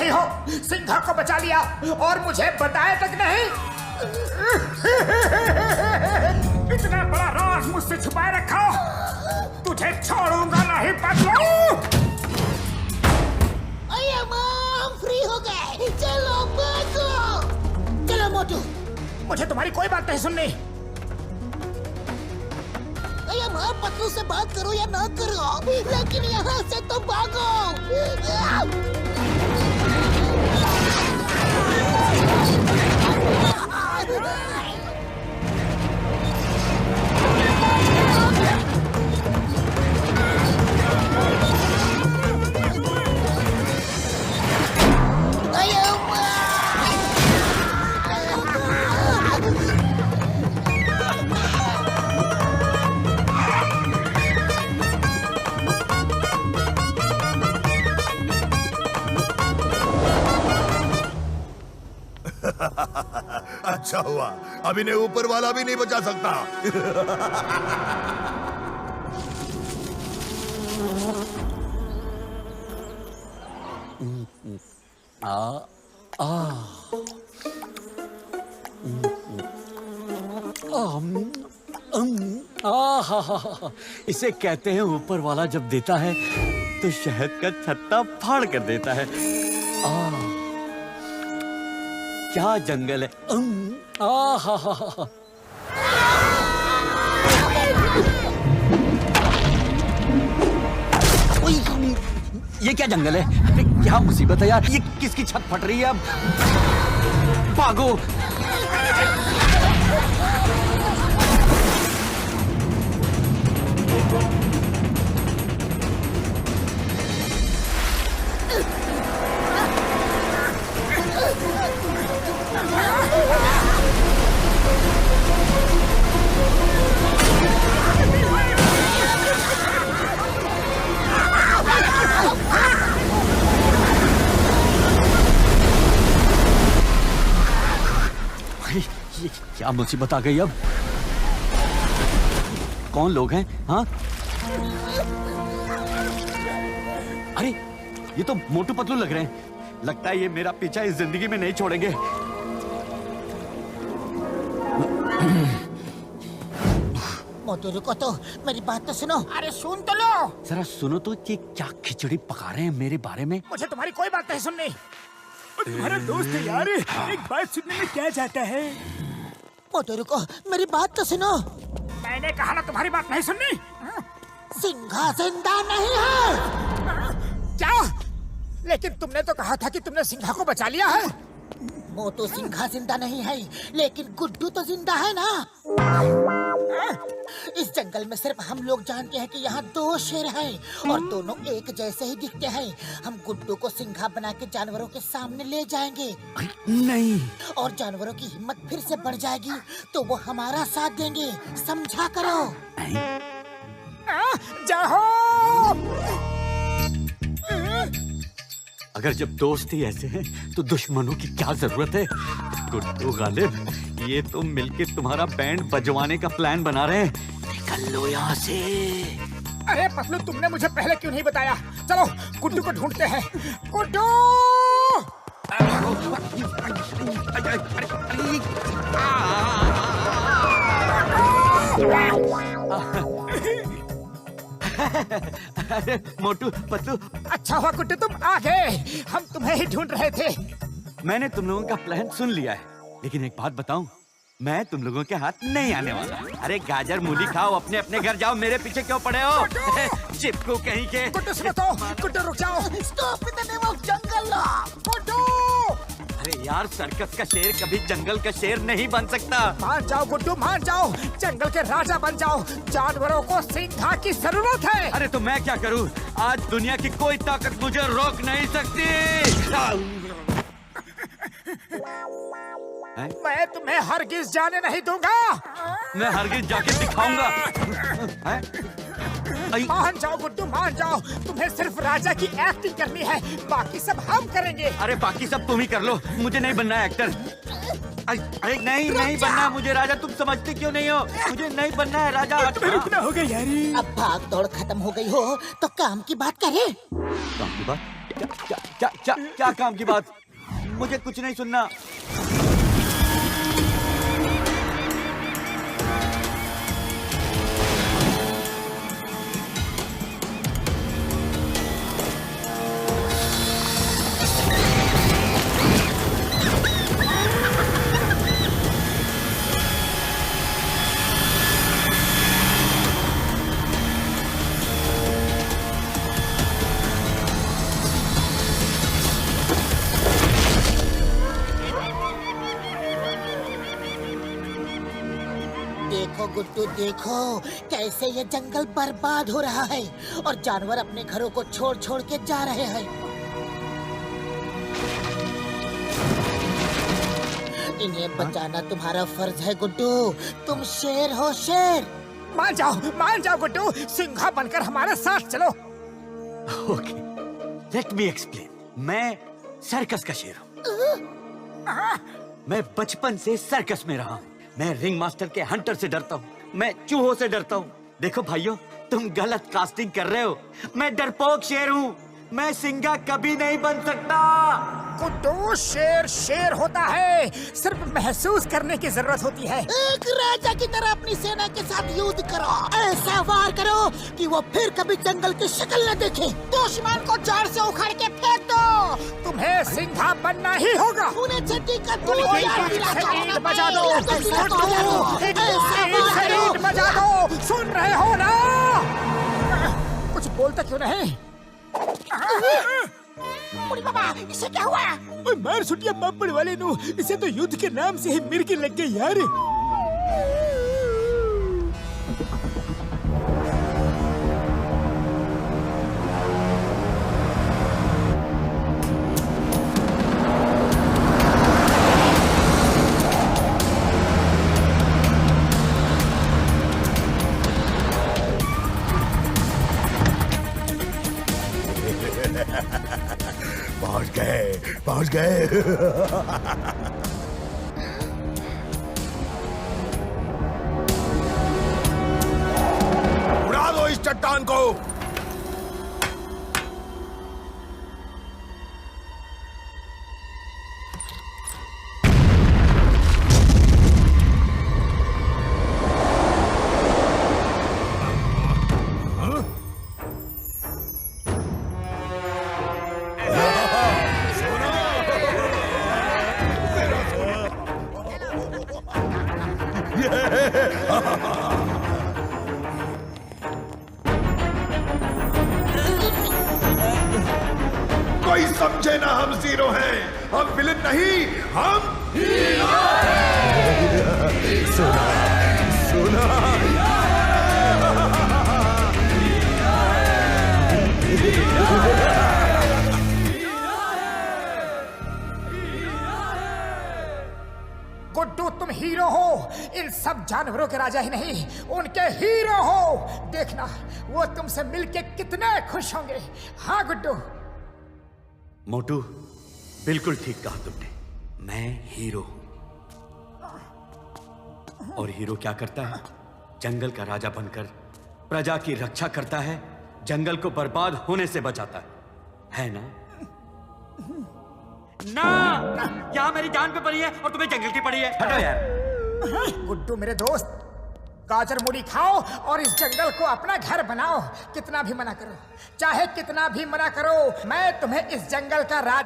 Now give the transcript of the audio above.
रही हो? सिंघा को बचा लिया और मुझे बताया तक नहीं। इतना बड़ा राज मुझसे छुपाए रखा, तुझे छोड़ूंगा नहीं पतलू। फ्री हो गए, चलो भागो। चलो मोटू। मुझे तुम्हारी कोई बात नहीं सुननी। पतलू से बात करो या ना करो, लेकिन यहाँ से तो भागो। अच्छा हुआ, अब इन्हें ऊपर वाला भी नहीं बचा सकता। इसे कहते हैं ऊपर वाला जब देता है तो शहद का छत्ता फाड़ कर देता है। क्या जंगल है। ये क्या जंगल है? क्या मुसीबत है यार, ये किसकी छत फट रही है? अब भागो। ये क्या मुसीबत आ गई अब? कौन लोग हैं? हाँ, अरे ये तो मोटू पतलू लग रहे हैं। लगता है ये मेरा पीछा इस जिंदगी में नहीं छोड़ेंगे। मोटू रुको तो, मेरी बात तो सुनो। अरे सुन तो लो। जरा सुनो तो, ये क्या खिचड़ी पका रहे हैं मेरे बारे में? मुझे तुम्हारी कोई बात नहीं सुननी। तुम्हारा दोस्त है यार, एक बात सुनने में क्या जाता है? मोटू रुको, मेरी बात तो सुनो। मैंने कहा ना तुम्हारी बात नहीं सुननी। सिंघा जिंदा नहीं है। क्या? लेकिन तुमने तो कहा था कि तुमने सिंघा को बचा लिया है। मोटू सिंघा जिंदा नहीं है, लेकिन गुड्डू तो जिंदा है ना। इस जंगल में सिर्फ हम लोग जानते हैं कि यहाँ 2 शेर हैं और दोनों एक जैसे ही दिखते हैं। हम गुड्डू को सिंघा बना के जानवरों के सामने ले जाएंगे। नहीं। और जानवरों की हिम्मत फिर से बढ़ जाएगी तो वो हमारा साथ देंगे, समझा करो। जाओ। अगर जब दोस्त ही ऐसे हैं तो दुश्मनों की क्या जरूरत है? गुड्डू गालिब, ये तुम मिलके तुम्हारा बैंड बजवाने का प्लान बना रहे हैं। निकल लो यहाँ से। अरे पतलू, तुमने मुझे पहले क्यों नहीं बताया? चलो गुड्डू को ढूंढते हैं। गुड्डू! अरे मोटू पतलू, अच्छा हुआ गुड्डू तुम आ गए, हम तुम्हें ही ढूंढ रहे थे। मैंने तुम लोगों का प्लान सुन लिया है, लेकिन एक बात बताऊं, मैं तुम लोगों के हाथ नहीं आने वाला। अरे गाजर मूली खाओ, अपने अपने घर जाओ, मेरे पीछे क्यों पड़े हो? चिपकू कहीं के। गुड्डू सुनो तो, गुड्डू रुक जाओ। Stop in the name of jungle law. Guddu! अरे यार, सर्कस का शेर कभी जंगल का शेर नहीं बन सकता। मान जाओ गुड्डू, मान जाओ, जंगल के राजा बन जाओ। जानवरों को सिंघा की जरूरत है। अरे तो मैं क्या करूं? आज दुनिया की कोई ताकत मुझे रोक नहीं सकती। मैं तुम्हें हरगिज जाने नहीं दूंगा। मैं हरगिज जाके दिखाऊंगा। मान जाओ गुड्डू, मान जाओ। तुम्हें सिर्फ राजा की एक्टिंग करनी है, बाकी सब हम करेंगे। अरे बाकी सब तुम ही कर लो, मुझे नहीं बनना है एक्टर। अरे नहीं बनना है मुझे राजा, तुम समझते क्यों नहीं हो? मुझे नहीं बनना है राजा। रुकना होगा यार। अब भाग दौड़ खत्म हो गई हो तो काम की बात करें। काम की बात? क्या काम की बात? मुझे कुछ नहीं सुनना। देखो गुड्डू, देखो कैसे ये जंगल बर्बाद हो रहा है और जानवर अपने घरों को छोड़ छोड़ के जा रहे हैं। इन्हें बचाना तुम्हारा फर्ज है गुड्डू। तुम शेर हो, शेर। मान जाओ गुड्डू, सिंघा बनकर हमारे साथ चलो। Okay, let me explain. मैं सर्कस का शेर हूँ। मैं बचपन से सर्कस में रहा हूँ। मैं रिंग मास्टर के हंटर से डरता हूँ। मैं चूहों से डरता हूँ। देखो भाइयों, तुम गलत कास्टिंग कर रहे हो। मैं डरपोक शेर हूँ। मैं सिंघा कभी नहीं बन सकता। गुड्डू, शेर शेर होता है, सिर्फ महसूस करने की जरूरत होती है। एक राजा की तरह अपनी सेना के साथ युद्ध करो। ऐसा वार करो कि वो फिर कभी जंगल की शक्ल न देखे। दुश्मन को जड़ से उखाड़ के फेंक दो। तुम्हें सिंघा बनना ही होगा। उन्हें चट्टी का शरीर बजा दो, शरीर बजा दो। सुन रहे हो ना? कुछ बोलते क्यों नहीं? बाबा, इसे क्या हुआ? ओए मार सुटिया पापड़ वाले नु, इसे तो युद्ध के नाम से ही मिर्गी लग गई यार। पहुंच गए। उड़ा दो इस चट्टान को। कोई समझे ना, हम जीरो हैं। हम विलन नहीं, हम हीरो। सुना गुड्डू, तुम हीरो हो। इन सब जानवरों के राजा ही नहीं, उनके हीरो हो। देखना वो तुमसे मिलके कितने खुश होंगे। हाँ गुड्डू। मोटू, बिल्कुल ठीक कहा तुमने। मैं हीरो हूं। और हीरो क्या करता है? जंगल का राजा बनकर प्रजा की रक्षा करता है, जंगल को बर्बाद होने से बचाता है ना? ना, यहाँ मेरी जान पे पड़ी है और तुम्हें जंगल की पड़ी है। हटो यार। गुड्डू मेरे दोस्त, गाजर मूली खाओ और इस जंगल को अपना घर बनाओ। कितना भी मना करो, चाहे कितना भी मना करो, मैं तुम्हें इस जंगल का राजा